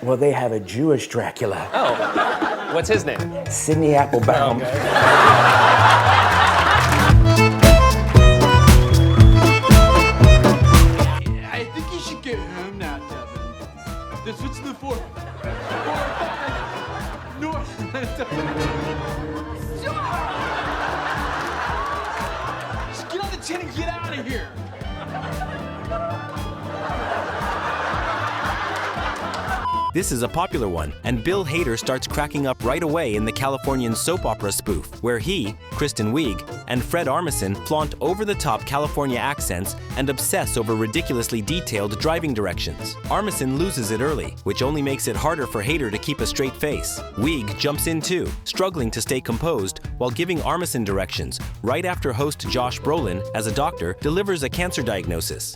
Well, they have a Jewish Dracula. Oh, what's his name? Sidney Applebaum. Okay. I think you should get home now, Devin. This what's the four. North. Just get on the chin and get out of here. This is a popular one, and Bill Hader starts cracking up right away in the Californian soap opera spoof, where he, Kristen Wiig, and Fred Armisen flaunt over-the-top California accents and obsess over ridiculously detailed driving directions. Armisen loses it early, which only makes it harder for Hader to keep a straight face. Wiig jumps in too, struggling to stay composed while giving Armisen directions, right after host Josh Brolin, as a doctor, delivers a cancer diagnosis.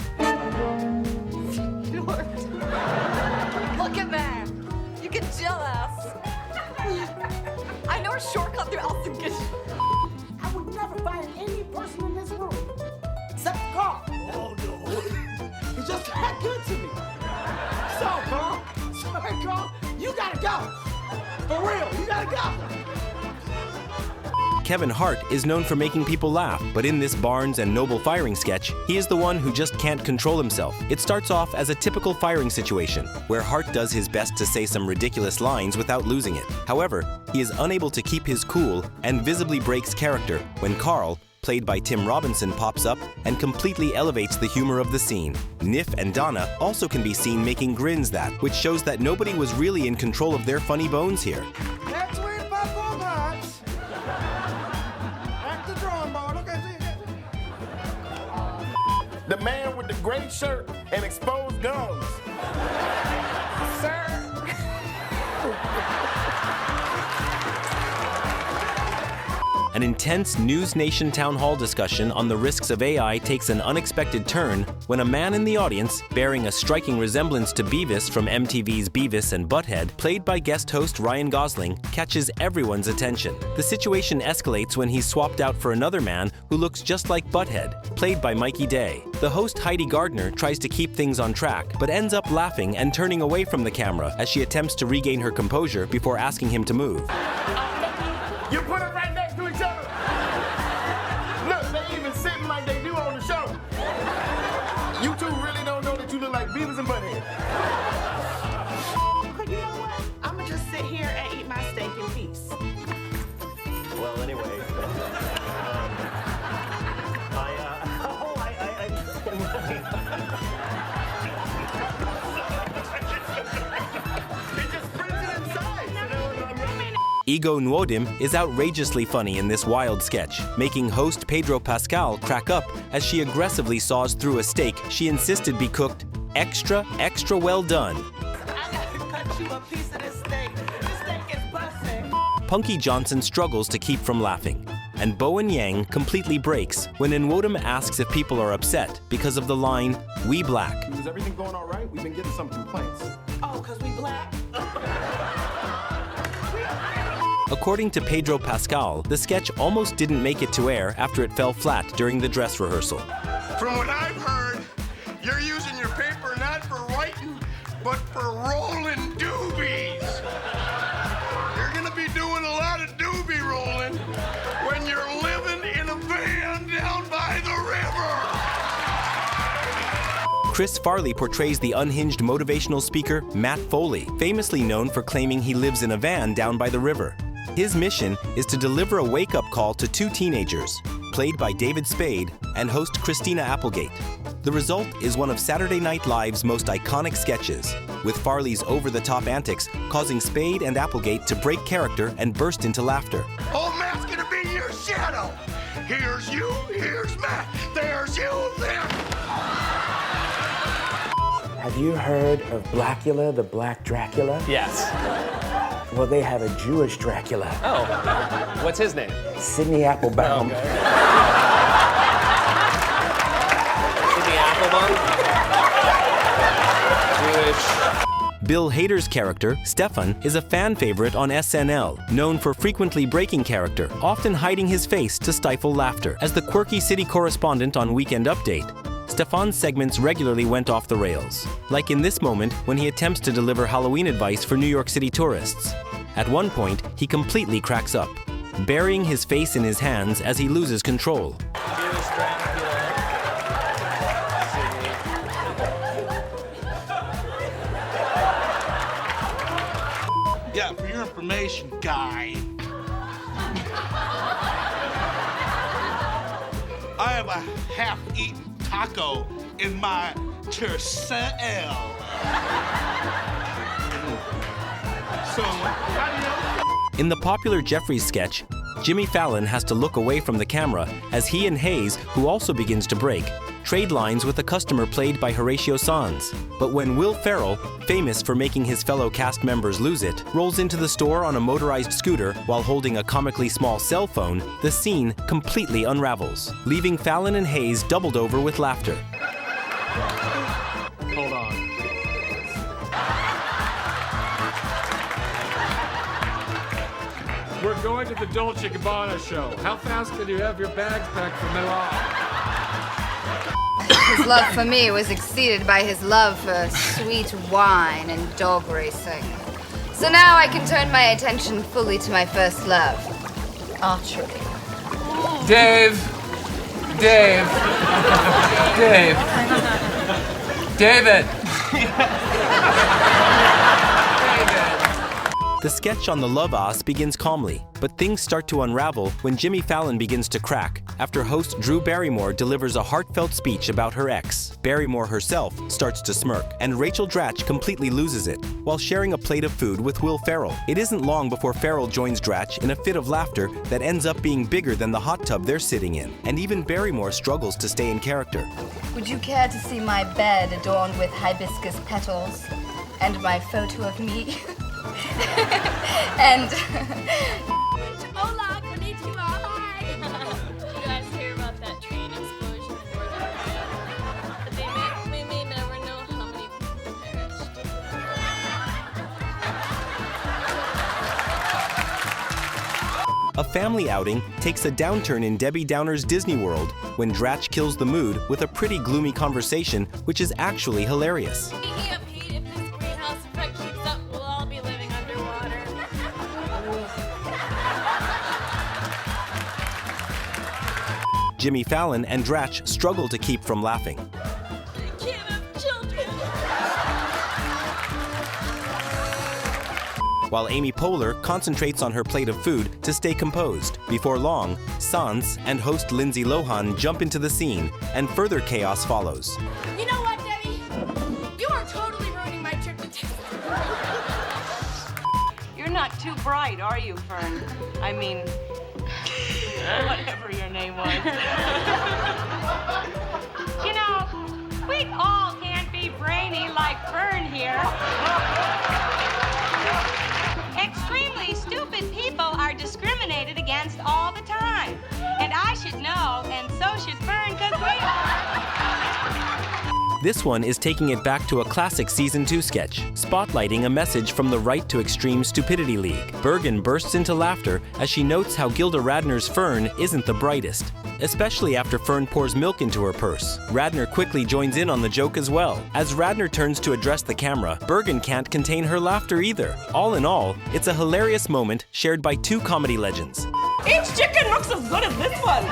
Look at that! You get jealous! I know a shortcut through Elsinkish. I would never find any person in this room except Carl. Oh no. He's just that good to me. So, Carl. Sorry, Carl. You gotta go. For real, you gotta go. Kevin Hart is known for making people laugh, but in this Barnes and Noble firing sketch, he is the one who just can't control himself. It starts off as a typical firing situation, where Hart does his best to say some ridiculous lines without losing it. However, he is unable to keep his cool and visibly breaks character when Carl, played by Tim Robinson, pops up and completely elevates the humor of the scene. Niff and Donna also can be seen making grins which shows that nobody was really in control of their funny bones here. That's where the popcorn hearts. Back to the drawing board. Okay. The man with the gray shirt and exposed gums. Sir. An intense News Nation town hall discussion on the risks of AI takes an unexpected turn when a man in the audience, bearing a striking resemblance to Beavis from MTV's Beavis and Butthead, played by guest host Ryan Gosling, catches everyone's attention. The situation escalates when he's swapped out for another man who looks just like Butthead, played by Mikey Day. The host Heidi Gardner tries to keep things on track, but ends up laughing and turning away from the camera as she attempts to regain her composure before asking him to move. You put it right next to each other. Look, they even sitting like they do on the show. You two really don't know that you look like Beavis and Butthead. But you know what? I'm gonna just sit here and eat my steak in peace. Well, anyway, It just brings it inside. Ego Nwodim is outrageously funny in this wild sketch, making host Pedro Pascal crack up as she aggressively saws through a steak she insisted be cooked extra, extra well done. I gotta cut you a piece of this steak. This steak is busting. Punky Johnson struggles to keep from laughing, and Bowen Yang completely breaks when Nwodim asks if people are upset because of the line, "We black." Is everything going all right? We've been getting some complaints. Oh, cause we black? According to Pedro Pascal, the sketch almost didn't make it to air after it fell flat during the dress rehearsal. From what I've heard, you're using your paper not for writing, but for rolling doobies. You're gonna be doing a lot of doobie rolling when you're living in a van down by the river. Chris Farley portrays the unhinged motivational speaker Matt Foley, famously known for claiming he lives in a van down by the river. His mission is to deliver a wake-up call to two teenagers, played by David Spade and host Christina Applegate. The result is one of Saturday Night Live's most iconic sketches, with Farley's over-the-top antics causing Spade and Applegate to break character and burst into laughter. Old Matt's gonna be your shadow. Here's you, here's Matt. There's you, there. Have you heard of Blackula, the Black Dracula? Yes. Well, they have a Jewish Dracula. Oh, what's his name? Sidney Applebaum. Okay. Sidney Applebaum? Jewish. Bill Hader's character, Stefan, is a fan favorite on SNL, known for frequently breaking character, often hiding his face to stifle laughter. As the quirky city correspondent on Weekend Update, Stefan's segments regularly went off the rails, like in this moment when he attempts to deliver Halloween advice for New York City tourists. At one point, he completely cracks up, burying his face in his hands as he loses control. Yeah, for your information, guy, I have a half-eaten taco in my SNL. So, In the popular Jeffries sketch, Jimmy Fallon has to look away from the camera as he and Hayes, who also begins to break, trade lines with a customer played by Horatio Sanz. But when Will Ferrell, famous for making his fellow cast members lose it, rolls into the store on a motorized scooter while holding a comically small cell phone, the scene completely unravels, leaving Fallon and Hayes doubled over with laughter. Hold on. We're going to the Dolce & Gabbana show. How fast can you have your bags packed for Milan? His love for me was exceeded by his love for sweet wine and dog racing. So now I can turn my attention fully to my first love, archery. Dave. David. The sketch on the love ass begins calmly, but things start to unravel when Jimmy Fallon begins to crack after host Drew Barrymore delivers a heartfelt speech about her ex. Barrymore herself starts to smirk, and Rachel Dratch completely loses it while sharing a plate of food with Will Ferrell. It isn't long before Ferrell joins Dratch in a fit of laughter that ends up being bigger than the hot tub they're sitting in, and even Barrymore struggles to stay in character. Would you care to see my bed adorned with hibiscus petals and my photo of me? And hola, konnichiwa, hi. You guys hear about that train explosion in Northern Korea? But we may never know how many people perished. A family outing takes a downturn in Debbie Downer's Disney World when Dratch kills the mood with a pretty gloomy conversation, which is actually hilarious. If this greenhouse effect keeps up, we'll all be living underwater. Jimmy Fallon and Dratch struggle to keep from laughing. I can't have children. While Amy Poehler concentrates on her plate of food to stay composed. Before long, Sanz and host Lindsay Lohan jump into the scene, and further chaos follows. You know what, Debbie? You are totally ruining my trip to Disney. You're not too bright, are you, Fern? I mean, whatever your name was. You know, we all can't be brainy like Fern here. Extremely stupid people are discriminated against all the time. And I should know, and so should Fern, because we This one is taking it back to a classic Season 2 sketch, spotlighting a message from the Right to Extreme Stupidity League. Bergen bursts into laughter as she notes how Gilda Radner's Fern isn't the brightest, especially after Fern pours milk into her purse. Radner quickly joins in on the joke as well. As Radner turns to address the camera, Bergen can't contain her laughter either. All in all, it's a hilarious moment shared by two comedy legends. Each chicken looks as good as this one.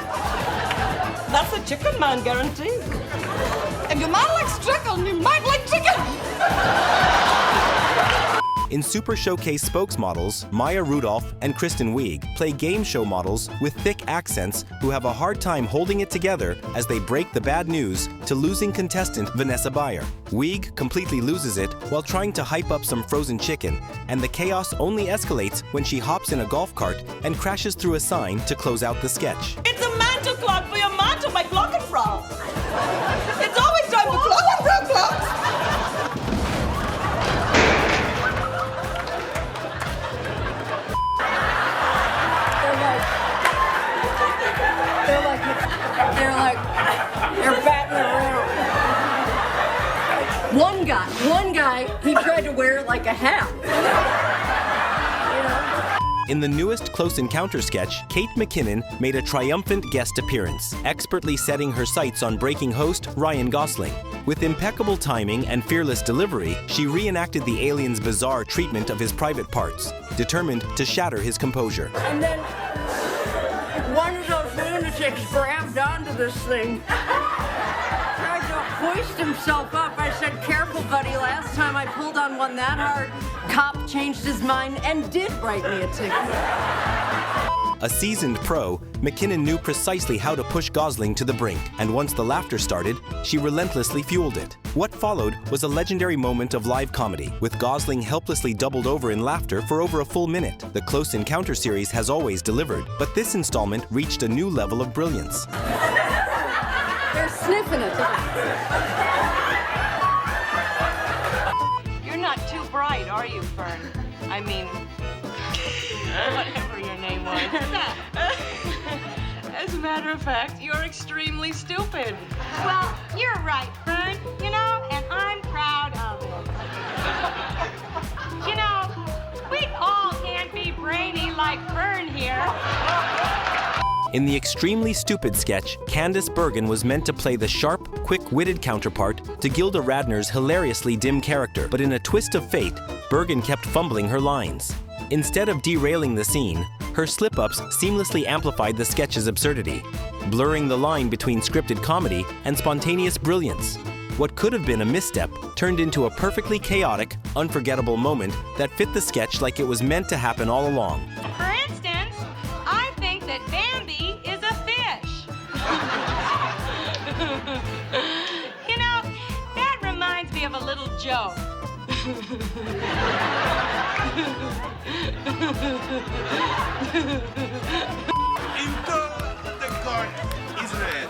That's a chicken man guarantee. If your mom likes chicken, you might like chicken. In Super Showcase spokesmodels, Maya Rudolph and Kristen Wiig play game show models with thick accents who have a hard time holding it together as they break the bad news to losing contestant Vanessa Bayer. Wiig completely loses it while trying to hype up some frozen chicken, and the chaos only escalates when she hops in a golf cart and crashes through a sign to close out the sketch. It's a mantle clock for your mantle by Glockenfrau. It's always time for Glockenfrau clocks. They're batting around. One guy, he tried to wear it like a hat. In the newest Close Encounter sketch, Kate McKinnon made a triumphant guest appearance, expertly setting her sights on breaking host Ryan Gosling. With impeccable timing and fearless delivery, she reenacted the alien's bizarre treatment of his private parts, determined to shatter his composure. And then one of those lunatics grabbed onto this thing, tried to hoist himself up. I said, "Careful, buddy. Last time I pulled on one that hard, cop changed his mind and did write me a ticket." A seasoned pro, McKinnon knew precisely how to push Gosling to the brink, and once the laughter started, she relentlessly fueled it. What followed was a legendary moment of live comedy, with Gosling helplessly doubled over in laughter for over a full minute. The Close Encounter series has always delivered, but this installment reached a new level of brilliance. They're sniffing it. You're not too bright, are you, Fern? I mean, whatever your name was. As a matter of fact, you're extremely stupid. Well, you're right, Fern. You know, and I'm proud of it. You know, we all can't be brainy like Fern here. In the extremely stupid sketch, Candice Bergen was meant to play the sharp, quick-witted counterpart to Gilda Radner's hilariously dim character, but in a twist of fate, Bergen kept fumbling her lines. Instead of derailing the scene, her slip-ups seamlessly amplified the sketch's absurdity, blurring the line between scripted comedy and spontaneous brilliance. What could have been a misstep turned into a perfectly chaotic, unforgettable moment that fit the sketch like it was meant to happen all along. For instance, I think that Bambi is a fish. You know, that reminds me of a little joke. The cart is ready.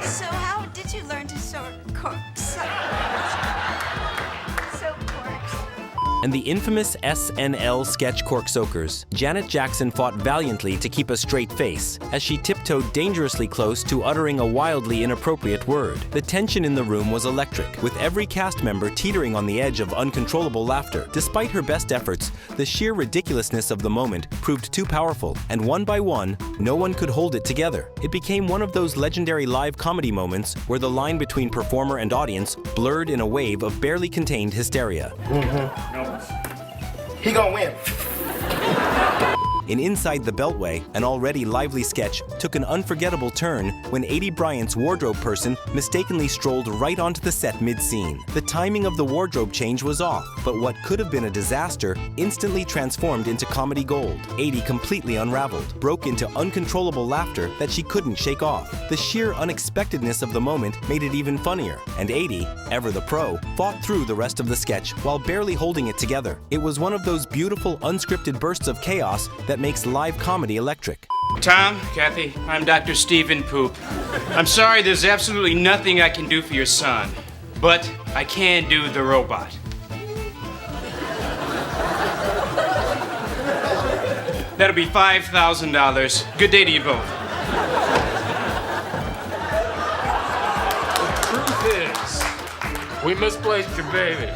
So how did you learn to sew corks? And the infamous SNL sketch Cork Soakers, Janet Jackson fought valiantly to keep a straight face as she tiptoed dangerously close to uttering a wildly inappropriate word. The tension in the room was electric, with every cast member teetering on the edge of uncontrollable laughter. Despite her best efforts, the sheer ridiculousness of the moment proved too powerful, and one by one, no one could hold it together. It became one of those legendary live comedy moments where the line between performer and audience blurred in a wave of barely contained hysteria. He gonna win. In Inside the Beltway, an already lively sketch took an unforgettable turn when Aidy Bryant's wardrobe person mistakenly strolled right onto the set mid-scene. The timing of the wardrobe change was off, but what could have been a disaster instantly transformed into comedy gold. Aidy completely unraveled, broke into uncontrollable laughter that she couldn't shake off. The sheer unexpectedness of the moment made it even funnier, and Aidy, ever the pro, fought through the rest of the sketch while barely holding it together. It was one of those beautiful, unscripted bursts of chaos that makes live comedy electric. Tom, Kathy, I'm Dr. Stephen Poop. I'm sorry there's absolutely nothing I can do for your son, but I can do the robot. That'll be $5,000. Good day to you both. The truth is, we misplaced your baby.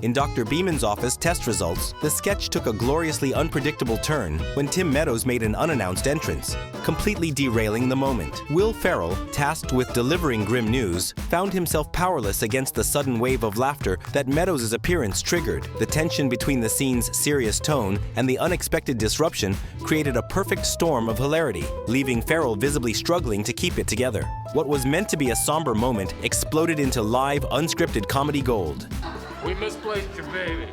In Dr. Beeman's office test results, the sketch took a gloriously unpredictable turn when Tim Meadows made an unannounced entrance, completely derailing the moment. Will Ferrell, tasked with delivering grim news, found himself powerless against the sudden wave of laughter that Meadows' appearance triggered. The tension between the scene's serious tone and the unexpected disruption created a perfect storm of hilarity, leaving Ferrell visibly struggling to keep it together. What was meant to be a somber moment exploded into live, unscripted comedy gold. We misplaced your baby.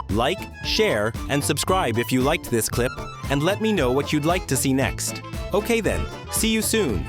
Like, share, and subscribe if you liked this clip, and let me know what you'd like to see next. Okay then, see you soon.